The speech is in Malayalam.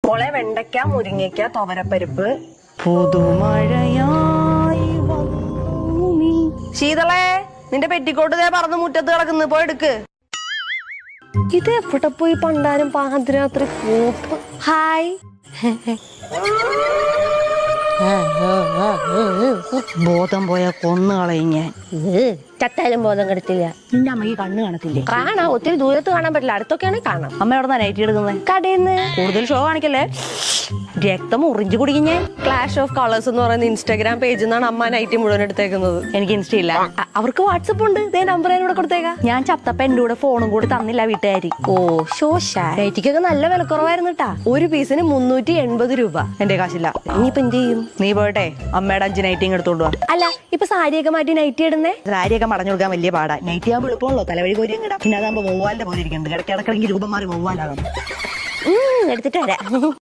മോളെ വെണ്ടയ്ക്ക, മുരിങ്ങയ്ക്ക, തുവരപ്പരിപ്പ്. പുതുമഴയായി ശീതളേ, നിന്റെ പെറ്റിക്കോട്ട് ദേ പറന്ന് മുറ്റത്ത് കിടക്കുന്നു, പോയി എടുക്ക്. ഇത് എവിടെ പോയി പണ്ടാരും പാതിരാത്രി കൂപ്പ്. ഹായ്. ബോധം പോയ കൊന്നുകളയും ഞാൻ. ചത്താലും ബോധം കെടുത്തില്ല. നിന്റെ അമ്മയ്ക്ക് കണ്ണ് കാണത്തില്ലേ? കാണാം, ഒത്തിരി ദൂരത്ത് കാണാൻ പറ്റില്ല, അടുത്തൊക്കെയാണെങ്കിൽ കാണാം. അമ്മ എവിടെ നിന്നാ നൈറ്റി എടുക്കുന്നത്? കടയിന്ന്. കൂടുതൽ ഷോ കാണിക്കല്ലേ, രക്തം ഉറിഞ്ചു കുടിക്കും ഞാൻ. ക്ലാഷ് ഓഫ് കളേഴ്സ് എന്ന് പറയുന്ന ഇൻസ്റ്റാഗ്രാം പേജിൽ നിന്നാണ് അമ്മ നൈറ്റി മുഴുവൻ എടുത്തേക്കുന്നത്. എനിക്ക് ഇൻസ്റ്റയില്ല. അവർക്ക് വാട്സപ്പ് ഉണ്ട്, ഇതേ നമ്പർ കൂടെ കൊടുത്തേക്കാം. ഞാൻ ചത്തപ്പ എന്റെ കൂടെ ഫോണും കൂടി തന്നില്ല വീട്ടുകാരി. ഓ നൈറ്റിക്കൊക്കെ നല്ല വിലക്കുറവായിരുന്നു കേട്ടാ. ഒരു പീസിന് 380 രൂപ. എന്റെ കാശില്ല. ഇനിയിപ്പോ എന്ത് ചെയ്യും? നീ പോയിട്ടെ അമ്മയുടെ 5 നൈറ്റിങ് എടുത്തോണ്ട് വാ. അല്ല, ഇപ്പൊ സാരിയൊക്കെ മാറ്റി നൈറ്റി ഇടുന്നേ. സാരിയൊക്കെ മടഞ്ഞു കൊടുക്കാൻ വലിയ പാടാ. നൈറ്റി ആകുമ്പോൾ എളുപ്പമുള്ളൂ, തലവഴി കോരിയും കിടാം. പിന്നെ അതാകുമ്പോ വവ്വാലിന്റെ പോലെ ഇരിക്കുന്നുണ്ട്, ഇടയ്ക്കിടയ്ക്ക് രൂപം മാറി വവ്വാലാകാം. എടുത്തിട്ട് വരാം.